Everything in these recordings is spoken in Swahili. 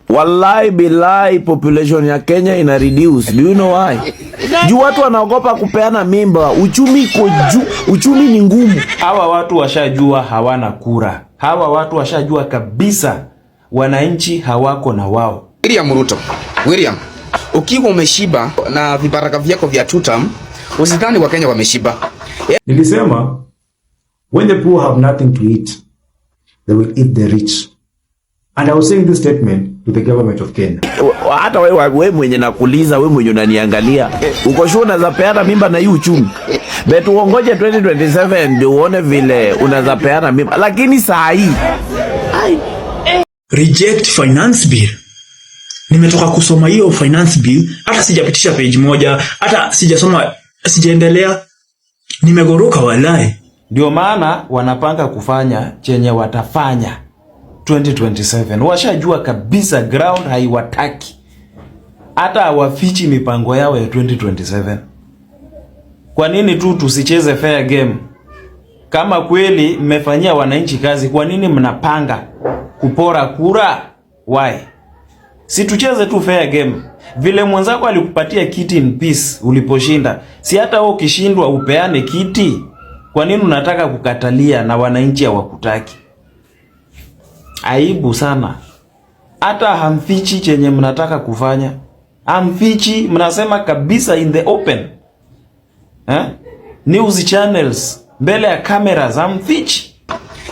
Wallahi billahi population ya Kenya ina reduce. Do you know why? Juu watu wanaogopa kupeana mimba. Uchumi iko juu, uchumi ni ngumu. Hawa watu washajua hawana kura. Hawa watu washajua kabisa wananchi hawako na wao. William Ruto, William, ukiwa umeshiba na vibaraka vyako vya tutam, usidhani wa Kenya wameshiba. Nilisema when the poor have nothing to eat, they will eat the rich. And I was saying this statement to the government of Kenya. Hata wewe mwenye nakuuliza, wewe mwenye unaniangalia, uko sure unaweza peana mimba na hii uchumi? Bet uongoje 2027 ndio uone vile unaweza peana mimba. Lakini saa hii reject finance bill. Nimetoka kusoma hiyo finance bill, hata sijapitisha page moja, hata sijasoma, sijaendelea. Nimegoroka walai. Ndio maana wanapanga kufanya chenye watafanya 2027. Washajua kabisa ground haiwataki. Hata hawafichi mipango yao ya 2027. Kwa nini tu tusicheze fair game? Kama kweli mmefanyia wananchi kazi, kwa nini mnapanga kupora kura? Why? Si tucheze tu fair game. Vile mwenzako alikupatia kiti in peace uliposhinda, si hata wewe ukishindwa upeane kiti? Kwa nini unataka kukatalia na wananchi hawakutaki? Aibu sana. Hata hamfichi chenye mnataka kufanya. Hamfichi, mnasema kabisa in the open. News channels, mbele ya cameras, hamfichi.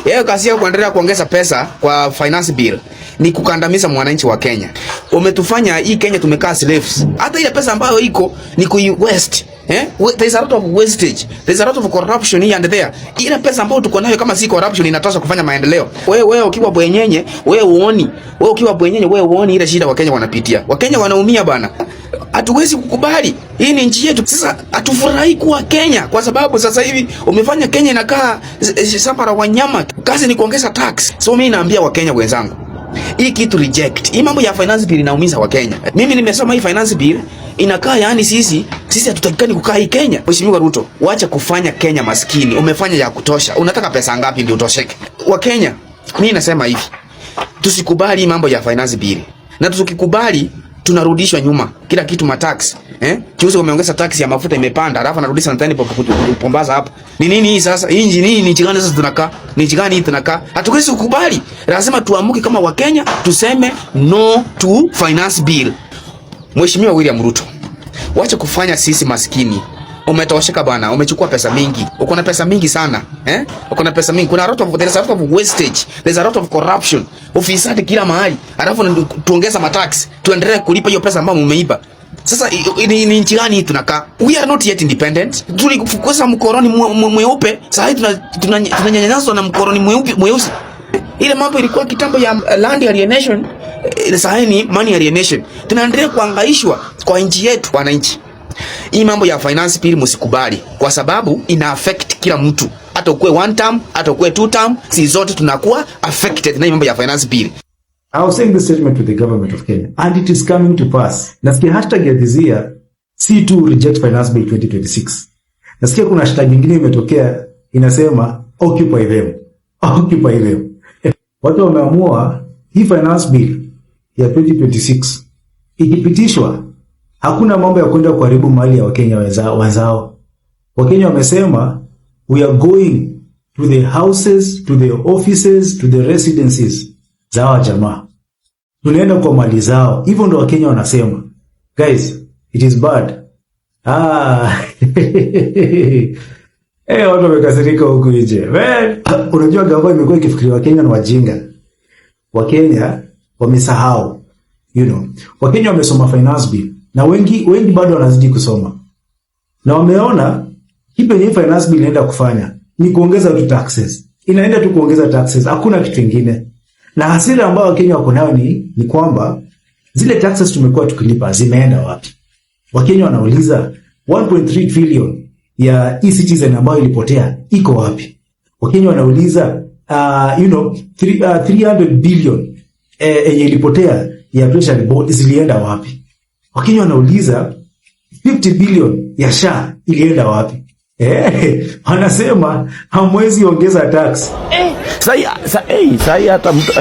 Yeye kazi yao kuendelea kuongeza pesa kwa finance bill ni kukandamiza mwananchi wa Kenya. Umetufanya hii Kenya tumekaa slaves. Hata ile pesa ambayo iko ni ku-waste. There is a lot of wastage. There is a lot of corruption here and there. Ile pesa ambayo tuko nayo kama si corruption inatosha kufanya maendeleo. Wewe ukiwa bwenyenye, wewe uoni. Wewe ukiwa bwenyenye, wewe uoni ile shida Wakenya wanapitia. Wakenya wanaumia bana. Hatuwezi kukubali. Hii ni nchi yetu. Sasa hatufurahi kuwa Kenya kwa sababu sasa hivi umefanya Kenya inakaa safara wanyama. Kazi ni kuongeza tax. So mimi naambia Wakenya wenzangu, hii kitu reject. Hii mambo ya finance bill inaumiza Wakenya. Mimi nimesoma hii finance bill inakaa yani sisi hatutakikani kukaa hii Kenya. Mheshimiwa Ruto, wacha kufanya Kenya maskini. Umefanya ya kutosha. Unataka pesa ngapi ndio utosheke? Wakenya, mimi nasema hivi. Tusikubali mambo ya finance bill. Na tukikubali tunarudishwa nyuma. Kila kitu matax. Juzi wameongeza tax ya mafuta imepanda, alafu narudisha nadhani pombaza hapa. Ni nini hii sasa? Hii nini ni chigani sasa tunakaa? Ni chigani hii tunakaa? Hatuwezi kukubali. Lazima tuamuke kama Wakenya tuseme no to finance bill. Mheshimiwa William Ruto, wacha kufanya sisi maskini. Umetosheka bana, umechukua pesa mingi. Uko na pesa mingi sana, Uko na pesa mingi. Kuna there is a lot of wastage. There's a lot of corruption. Ufisadi kila mahali. Alafu tuongeza matax. Tuendelee kulipa hiyo pesa ambayo mmeiba. Sasa ni nchi gani hii tunakaa? We are not yet independent. Tulikufukuza mkoroni mweupe, sasa hivi tunanyanyaswa na mkoroni mweusi. Ile mambo ilikuwa kitambo ya land alienation, sasa ni money alienation. Tunaendelea kuhangaishwa kwa nchi yetu wananchi. Hii mambo ya finance bill msikubali kwa sababu ina affect kila mtu. Hata ukue one term, hata ukue two term, si zote tunakuwa affected na hii mambo ya finance bill. I was saying this statement to the government of Kenya, and it is coming to pass. Nasikia hashtag ya this year, C2 reject finance bill 2026. Nasikia kuna hashtag nyingine imetokea inasema occupy them. Occupy them. Watu wameamua hii finance bill ya 2026 ikipitishwa, hakuna mambo ya kwenda kuharibu mali ya Wakenya wenzao. Wakenya wamesema we are going to the houses, to the offices, to the residences za hawa jamaa. Tunaenda kwa mali zao. Hivyo ndo Wakenya wanasema. Guys, it is bad. Watu wamekasirika huku nje. Unajua gava imekuwa ikifikiria Wakenya ni wajinga. Wakenya wamesahau. Wakenya wamesoma finance bill. Na wengi bado wanazidi kusoma. Na wameona kipi ni finance bill inaenda kufanya? Ni kuongeza tu taxes. Inaenda tu kuongeza taxes. Hakuna kitu kingine. Na hasira ambayo Wakenya wako nayo ni kwamba zile taxes tumekuwa tukilipa zimeenda wapi? Wakenya wanauliza 1.3 trillion ya e-citizen ambayo ilipotea iko wapi? Wakenya wanauliza 300 billion yenye ilipotea ya treasury board zilienda wapi? Wakenya wanauliza 50 billion ya SHA ilienda wapi? Wanasema hamwezi ongeza tax. Sai hata mtu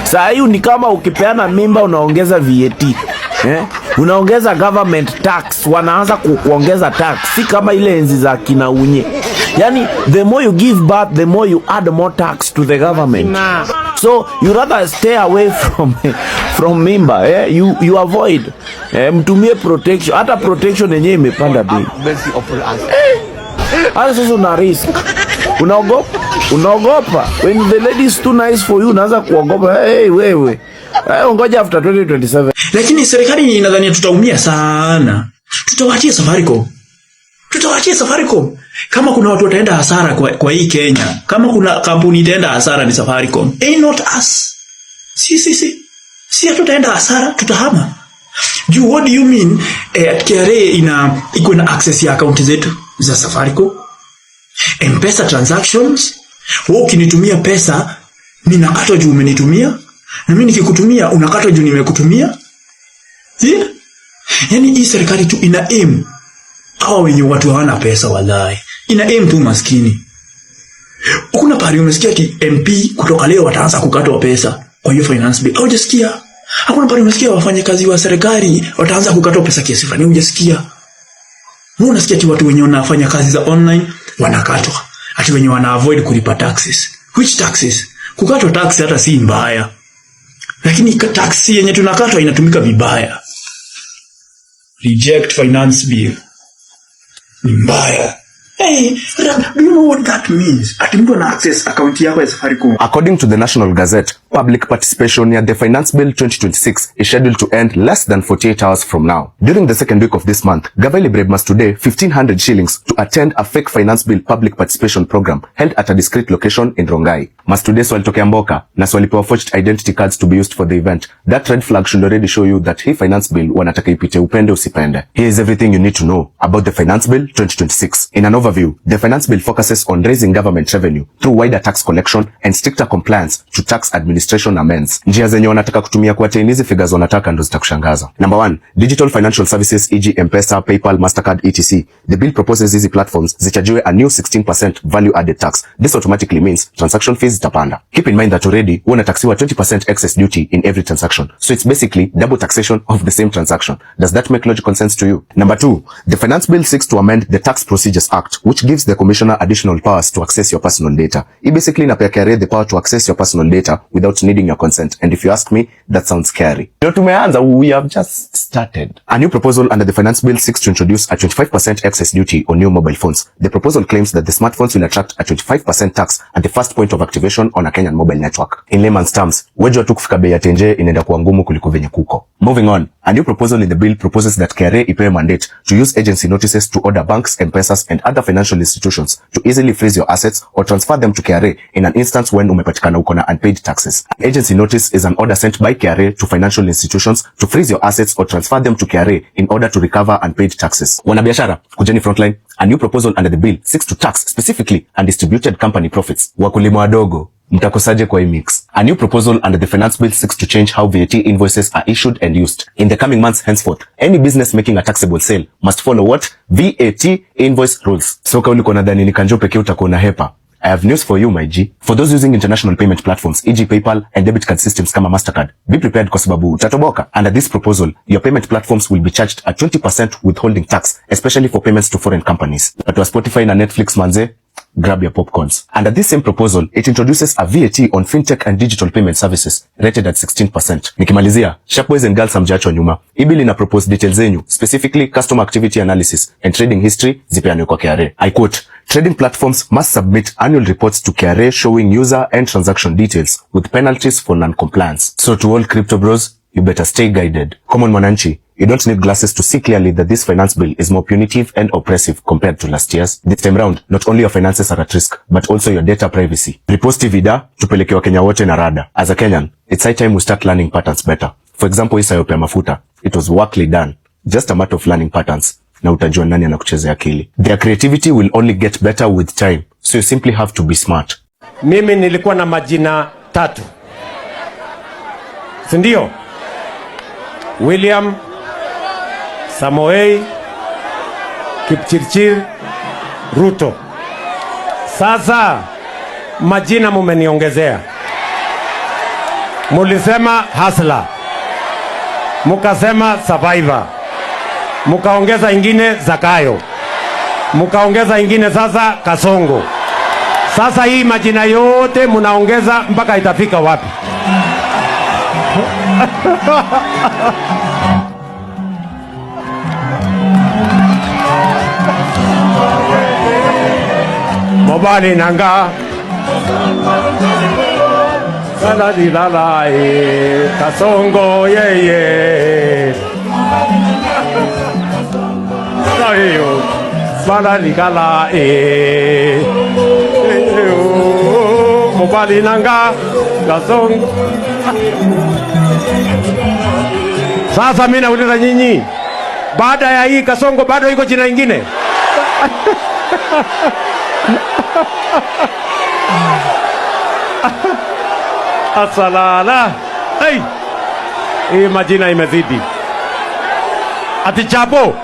sai ni kama ukipeana mimba unaongeza VAT. Unaongeza government tax, wanaanza kuongeza tax. Si kama ile enzi za kina Unye. Yani the more you give birth, the more you add more tax to the government. So you rather stay away from mimba. You avoid. Mtumie protection. Hata protection yenyewe imepanda bei. Hata sasa una risk. Unaogopa. When the lady is too nice for you, unaanza kuogopa. Wewe. Ngoja after 2027. Lakini serikali inadhania tutaumia sana. Tutawachia Safaricom. Kama kuna watu wataenda hasara kwa hii Kenya, kama kuna kampuni itaenda hasara ni Safaricom. Not us. Si tutaenda hasara, tutahama. What do you mean? KRA iko na access ya account zetu za Safaricom. M-Pesa transactions. Wewe ukinitumia pesa, ninakatwa juu umenitumia. Na mimi nikikutumia unakatwa juu nimekutumia. Yaani hii serikali tu ina aim hawa wenye watu hawana pesa wallahi. Ina aim tu maskini. Ukuna pari umesikia ati MP kutoka leo wataanza kukatwa pesa kwa hiyo finance bill. Hujasikia? Hakuna pari umesikia wafanyakazi wa serikali wataanza kukatwa pesa kiasi fulani. Hujasikia? Wewe unasikia ati watu wenye wanafanya kazi za online wanakatwa. Ati wenye wana avoid kulipa taxes. Which taxes? Kukatwa tax hata si mbaya. Lakini taxi yenye tunakatwa inatumika vibaya. Reject finance bill. Ni mbaya. Do you know what that means? Ati mtu ana access account yako ya Safaricom. According to the National Gazette, public participation in the Finance Bill 2026 is scheduled to end less than 48 hours from now. During the second week of this month, Gavai Libre must today 1,500 shillings to attend a fake Finance Bill public participation program held at a discrete location in Rongai. Must today walitokea Mboka na walipewa forged identity cards to be used for the event. That red flag should already show you that hii Finance Bill wanataka ipite upende usipende. Here is everything you need to know about the Finance Bill 2026. In an overview, the Finance Bill focuses on raising government revenue through wider tax collection and stricter compliance to tax administration amends. Njia zenye wanataka kutumia kuattain hizi figures wanataka ndo zitakushangaza. Number 1, digital financial services e.g. M-Pesa, PayPal, Mastercard, etc. The bill proposes these platforms zichajiwe a new 16% value added tax. This automatically means transaction fees zitapanda. Keep in mind that already unataxiwa 20% excess duty in every transaction. So it's basically double taxation of the same transaction. Does that make logical sense to you? Number 2, the Finance Bill seeks to amend the Tax Procedures Act, which gives the Commissioner additional powers to access your personal data. It basically inapea KRA the power to access your personal data without needing your consent. And if you ask me, that sounds scary. We have just started. A new proposal under the Finance Bill seeks to introduce a 25% excess duty on new mobile phones. The proposal claims that the smartphones will attract a 25% tax at the first point of activation on a Kenyan mobile network. In layman's terms, wejua tu kufika bei ya tenje inaenda kuwa ngumu kuliko venye kuko. Moving on, a new proposal in the bill proposes that KRA ipewe mandate to use agency notices to order banks, M-Pesas and other financial institutions to easily freeze your assets or transfer them to KRA in an instance when umepatikana uko na unpaid taxes. An agency notice is an order sent by KRA to financial institutions to freeze your assets or transfer them to KRA in order to recover unpaid taxes. Wanabiashara, kujeni frontline. A new proposal under the bill seeks to tax specifically undistributed company profits. Wakulima wadogo, mtakosaje kwa hii mix? A new proposal under the Finance Bill seeks to change how VAT invoices are issued and used. In the coming months henceforth, any business making a taxable sale must follow what? VAT invoice rules. So kauli kwa nadhani ni kanjo pekee utakuwa na hepa. I have news for you, my G. For those using international payment platforms, e.g. PayPal and debit card systems kama Mastercard, be prepared kwa sababu utatoboka. Under this proposal, your payment platforms will be charged a 20% withholding tax, especially for payments to foreign companies. But wa Spotify na Netflix manze, grab your popcorns. Under this same proposal, it introduces a VAT on fintech and digital payment services rated at 16%. Nikimalizia, sharp boys and girls hamjaachwa nyuma. Hii bill ina propose details zenyu, specifically customer activity analysis and trading history zipeanwe kwa KRA. I quote, trading platforms must submit annual reports to KRA showing user and transaction details with penalties for non-compliance. So to all crypto bros, you better stay guided. Common mwananchi, you don't need glasses to see clearly that this finance bill is more punitive and oppressive compared to last year's. This time round, not only your finances are at risk, but also your data privacy. Riposti vida, tupeleke Wakenya wote na rada. As a Kenyan, it's high time we start learning patterns better. For example, hii sayope ya mafuta, it was workly done. Just a matter of learning patterns. Na utajua nani anakuchezea akili. Their creativity will only get better with time, so you simply have to be smart. Mimi nilikuwa na majina 3. Sindio? William Samoei Kipchirchir Ruto. Sasa majina mumeniongezea, mulisema hustler, mukasema survivor, mukaongeza ingine Zakayo, mukaongeza ingine sasa Kasongo. Sasa hii majina yote munaongeza mpaka itafika wapi? Mobali nanga la di la la Kasongo ye Sayo bala di kala Mobali nanga Kasongo. Sasa mimi nauliza nyinyi, baada ya hii Kasongo bado iko jina lingine? Asalala. Hey. Hii majina imezidi. Ati Chapo.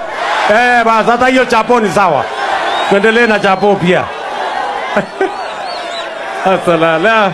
Basi hata hiyo Chapo ni sawa. Tuendelee na Chapo pia. Asalala.